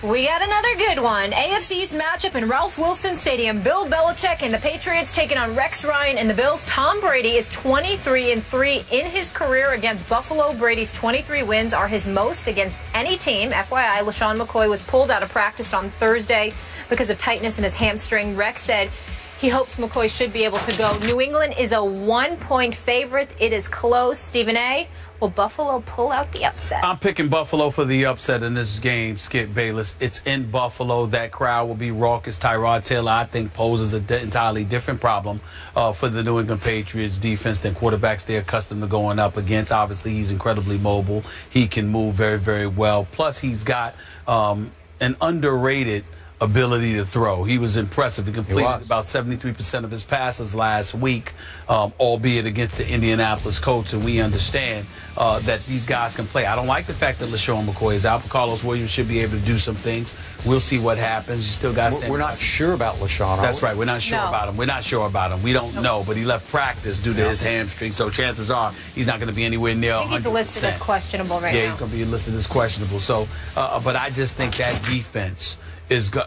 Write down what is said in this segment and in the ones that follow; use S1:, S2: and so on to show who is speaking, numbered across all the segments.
S1: We got another good one. AFC's matchup in Ralph Wilson Stadium. Bill Belichick and the Patriots taking on Rex Ryan and the Bills. Tom Brady is 23-3 in his career against Buffalo. Brady's 23 wins are his most against any team. FYI, LaShawn McCoy was pulled out of practice on Thursday because of tightness in his hamstring. Rex said he hopes McCoy should be able to go. New England is a 1-point favorite. It is close. Stephen A., will Buffalo pull out the upset?
S2: I'm picking Buffalo for the upset in this game, Skip Bayless. It's in Buffalo. That crowd will be raucous. Tyrod Taylor, I think, poses an entirely different problem for the New England Patriots defense than quarterbacks they're accustomed to going up against. Obviously, he's incredibly mobile. He can move very, very well. Plus, he's got an underrated ability to throw. He was impressive. He completed about 73% of his passes last week, albeit against the Indianapolis Colts, and we understand that these guys can play. I don't like the fact that LaShawn McCoy is out, but Carlos Williams should be able to do some things. We'll see what happens. You still got
S3: We're not sure about LaShawn.
S2: That's right. We're not sure about him. We're not sure about him. We don't know, but he left practice due to his hamstring, so chances are he's not going to be anywhere near 100%.
S1: I think he's listed as questionable right now.
S2: Yeah, he's going to be listed as questionable. So, but I just think that defense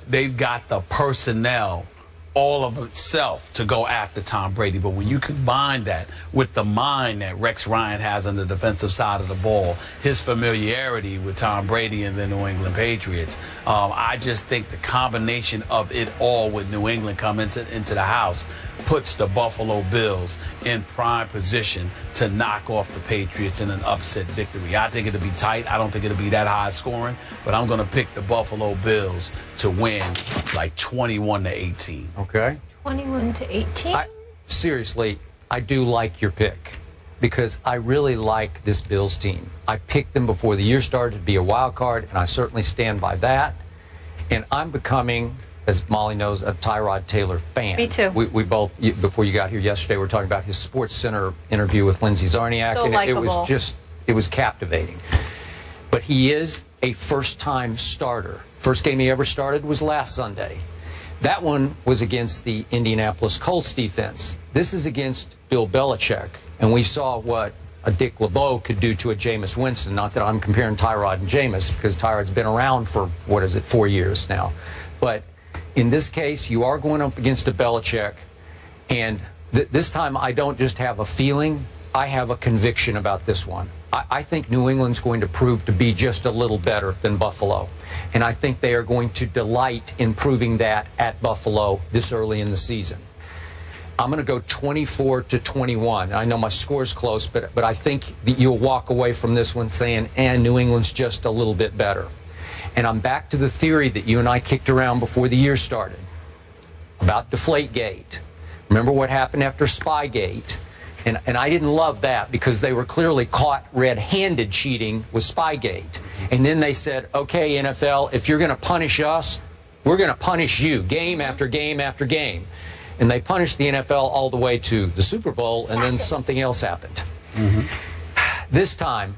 S2: they've got the personnel all of itself to go after Tom Brady. But when you combine that with the mind that Rex Ryan has on the defensive side of the ball, his familiarity with Tom Brady and the New England Patriots, I just think the combination of it all with New England coming into the house puts the Buffalo Bills in prime position to knock off the Patriots in an upset victory. I think it'll be tight. I don't think it'll be that high scoring, but I'm going to pick the Buffalo Bills to win like 21-18.
S3: Okay.
S1: 21-18?
S3: Seriously, I do like your pick because I really like this Bills team. I picked them before the year started to be a wild card, and I certainly stand by that. And I'm becoming, as Molly knows, a Tyrod Taylor fan.
S1: Me too.
S3: We both, before you got here yesterday, we were talking about his Sports Center interview with Lindsey Zarniak,
S1: so
S3: and
S1: likable.
S3: it was captivating. But he is a first-time starter. First game he ever started was last Sunday. That one was against the Indianapolis Colts defense. This is against Bill Belichick, and we saw what a Dick LeBeau could do to a Jameis Winston. Not that I'm comparing Tyrod and Jameis, because Tyrod's been around for, 4 years now. But in this case, you are going up against a Belichick, and this time I don't just have a feeling, I have a conviction about this one. I think New England's going to prove to be just a little better than Buffalo, and I think they are going to delight in proving that at Buffalo this early in the season. I'm going to go 24-21. I know my score's close, but I think that you'll walk away from this one saying, and New England's just a little bit better. And I'm back to the theory that you and I kicked around before the year started about Deflategate. Remember what happened after Spygate? And I didn't love that because they were clearly caught red-handed cheating with Spygate. And then they said, okay, NFL, if you're going to punish us, we're going to punish you game after game after game. And they punished the NFL all the way to the Super Bowl, and then something else happened. This time,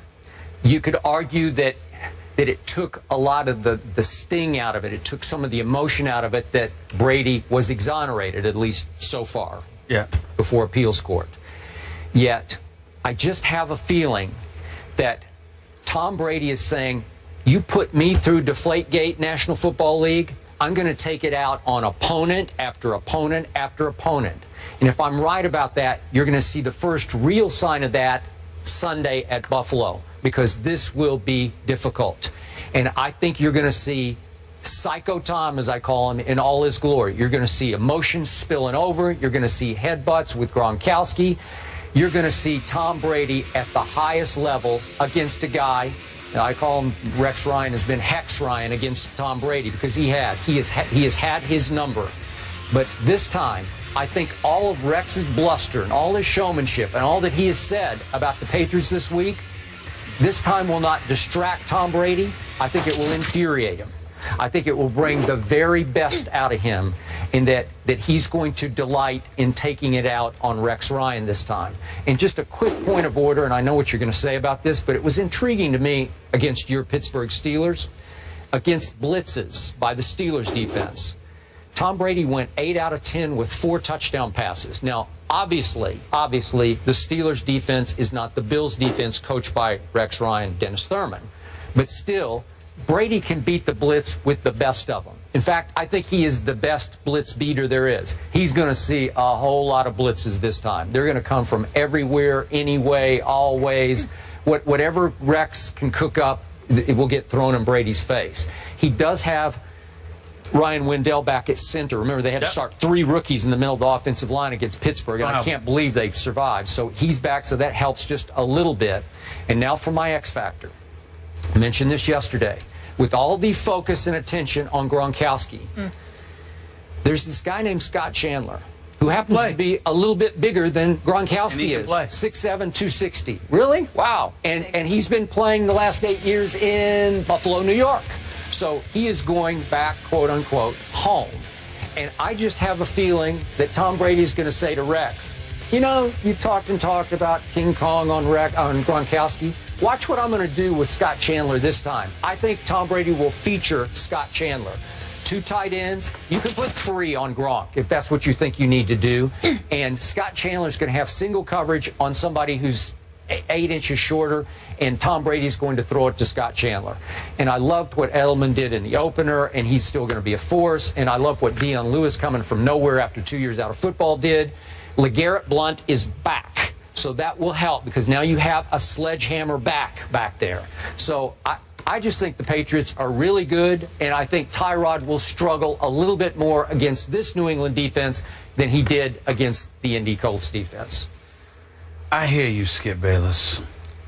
S3: you could argue that it took a lot of the sting out of it. It took some of the emotion out of it that Brady was exonerated, at least so far, before appeals court. Yet, I just have a feeling that Tom Brady is saying, you put me through Deflategate, National Football League, I'm going to take it out on opponent after opponent after opponent. And if I'm right about that, you're going to see the first real sign of that Sunday at Buffalo, because this will be difficult. And I think you're going to see Psycho Tom, as I call him, in all his glory. You're going to see emotions spilling over. You're going to see headbutts with Gronkowski. You're going to see Tom Brady at the highest level against a guy, and I call him Rex Ryan, has been Hex Ryan against Tom Brady, because he has had his number. But this time, I think all of Rex's bluster and all his showmanship and all that he has said about the Patriots this week, this time will not distract Tom Brady. I think it will infuriate him. I think it will bring the very best out of him, in that he's going to delight in taking it out on Rex Ryan this time. And just a quick point of order, and I know what you're going to say about this, but it was intriguing to me against your Pittsburgh Steelers, against blitzes by the Steelers defense. Tom Brady went 8 out of 10 with 4 touchdown passes. Now, obviously, the Steelers defense is not the Bills defense coached by Rex Ryan, Dennis Thurman. But still, Brady can beat the blitz with the best of them. In fact, I think he is the best blitz beater there is. He's going to see a whole lot of blitzes this time. They're going to come from everywhere, anyway, always. Whatever Rex can cook up, it will get thrown in Brady's face. He does have Ryan Wendell back at center. Remember, they had to start 3 rookies in the middle of the offensive line against Pittsburgh, and I can't believe they survived. So he's back, so that helps just a little bit. And now for my X factor. I mentioned this yesterday. With all the focus and attention on Gronkowski, there's this guy named Scott Chandler, who happens to be a little bit bigger than Gronkowski is. 6'7", 260. Really? Wow. And he's been playing the last 8 years in Buffalo, New York. So he is going back, quote unquote, home. And I just have a feeling that Tom Brady's going to say to Rex, you know, you talked about King Kong on Gronkowski. Watch what I'm going to do with Scott Chandler this time. I think Tom Brady will feature Scott Chandler. 2 tight ends. You can put 3 on Gronk if that's what you think you need to do. And Scott Chandler's going to have single coverage on somebody who's 8 inches shorter, and Tom Brady's going to throw it to Scott Chandler. And I loved what Edelman did in the opener, and he's still going to be a force. And I love what Deion Lewis, coming from nowhere after 2 years out of football, did. LeGarrette Blount is back. So that will help, because now you have a sledgehammer back there. So I just think the Patriots are really good, and I think Tyrod will struggle a little bit more against this New England defense than he did against the Indy Colts defense.
S2: I hear you, Skip Bayless.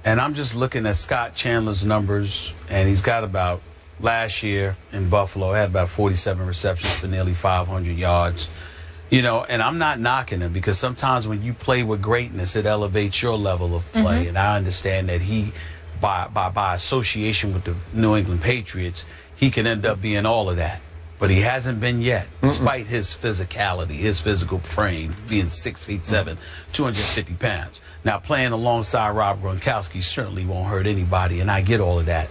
S2: And I'm just looking at Scott Chandler's numbers, and he's got about, last year in Buffalo, had about 47 receptions for nearly 500 yards. You know, and I'm not knocking him, because sometimes when you play with greatness, it elevates your level of play. And I understand that he, by association with the New England Patriots, he can end up being all of that. But he hasn't been yet, despite his physicality, his physical frame, being 6'7", 250 pounds. Now, playing alongside Rob Gronkowski certainly won't hurt anybody, and I get all of that.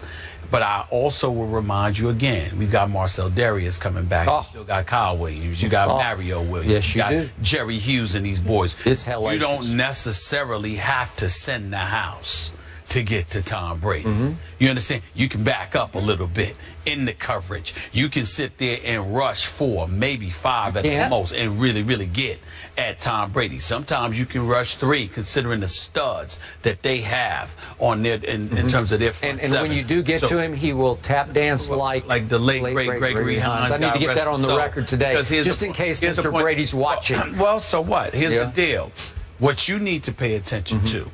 S2: But I also will remind you again, we've got Marcel Darius coming back. You still got Kyle Williams. You got Mario Williams.
S3: Yes,
S2: you got Jerry Hughes and these boys.
S3: It's hellacious.
S2: You don't necessarily have to send the house to get to Tom Brady. You understand? You can back up a little bit in the coverage. You can sit there and rush 4, maybe 5 at the most, and really, really get at Tom Brady. Sometimes you can rush 3, considering the studs that they have on their in terms of their front
S3: and
S2: seven.
S3: When you do get to him, he will tap dance like
S2: the late great Gregory Hines.
S3: I need to get that on the record today, just in case Mr. Brady's watching.
S2: Well, so what? Here's the deal. What you need to pay attention to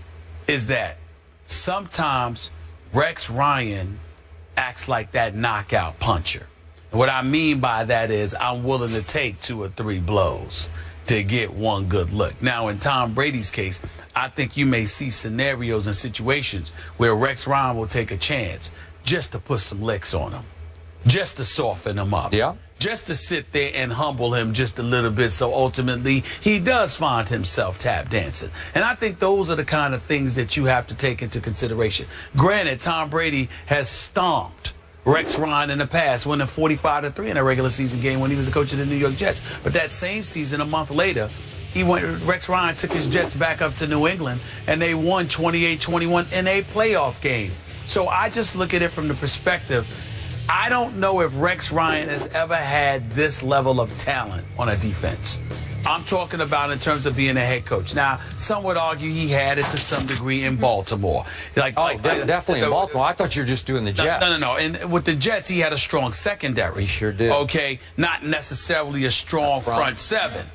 S2: is that sometimes Rex Ryan acts like that knockout puncher. And what I mean by that is, I'm willing to take 2 or 3 blows to get one good look. Now, in Tom Brady's case, I think you may see scenarios and situations where Rex Ryan will take a chance just to put some licks on him, just to soften him up. Just to sit there and humble him just a little bit, so ultimately he does find himself tap dancing. And I think those are the kind of things that you have to take into consideration. Granted, Tom Brady has stomped Rex Ryan in the past, winning 45-3 in a regular season game when he was the coach of the New York Jets. But that same season, a month later, Rex Ryan took his Jets back up to New England, and they won 28-21 in a playoff game. So I just look at it from the perspective, I don't know if Rex Ryan has ever had this level of talent on a defense. I'm talking about in terms of being a head coach. Now, some would argue he had it to some degree in Baltimore.
S3: Definitely in Baltimore. I thought you were just doing the Jets.
S2: No. And with the Jets, he had a strong secondary.
S3: He sure did.
S2: Okay, not necessarily a strong front seven.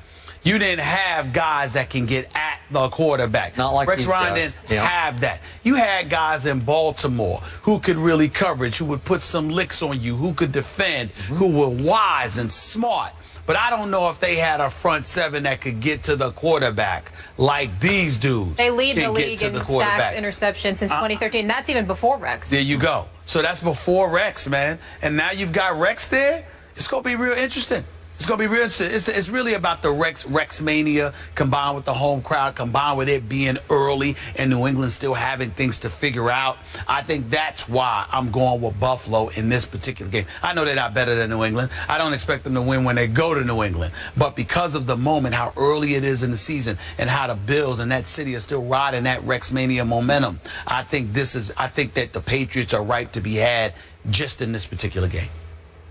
S2: You didn't have guys that can get at the quarterback.
S3: Not like
S2: Rex Ryan
S3: guys.
S2: didn't have that. You had guys in Baltimore who could really coverage, who would put some licks on you, who could defend, who were wise and smart. But I don't know if they had a front seven that could get to the quarterback like these dudes.
S1: They lead the league in sacks, interceptions since 2013. That's even before Rex.
S2: There you go. So that's before Rex, man. And now you've got Rex there. It's going to be real interesting. It's going to be real interesting. It's really about the Rex mania combined with the home crowd, combined with it being early and New England still having things to figure out. I think that's why I'm going with Buffalo in this particular game. I know they're not better than New England. I don't expect them to win when they go to New England. But because of the moment, how early it is in the season, and how the Bills and that city are still riding that Rex mania momentum, I think that the Patriots are right to be had just in this particular game.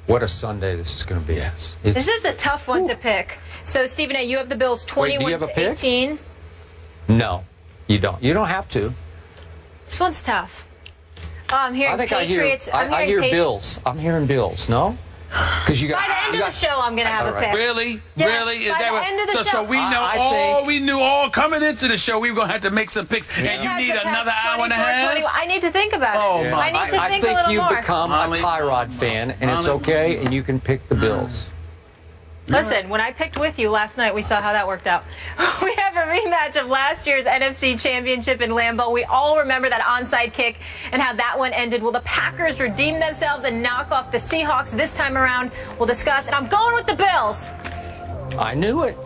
S3: What a Sunday this is going to be.
S2: Yes.
S1: This is a tough one to pick. So, Stephen A., you have the Bills 21-18.
S3: No, you don't. You don't have to.
S1: This one's tough. I'm hearing Patriots.
S3: I hear Bills. I'm hearing Bills. No? Because you got.
S1: By the end of the show, I'm going to have a pick.
S2: Really?
S1: Yes,
S2: really? Is
S1: by
S2: that
S1: the end of the show.
S2: So we know we knew all coming into the show we were going to have to make some picks, and you need another hour and a half?
S1: I need to think about it.
S2: Oh,
S1: I need to think a little more.
S3: I think you've become a Tyrod fan, and it's okay, and you can pick the Bills.
S1: Listen, when I picked with you last night, we saw how that worked out. We have a rematch of last year's NFC Championship in Lambeau. We all remember that onside kick and how that one ended. Will the Packers redeem themselves and knock off the Seahawks this time around? We'll discuss, and I'm going with the Bills.
S3: I knew it.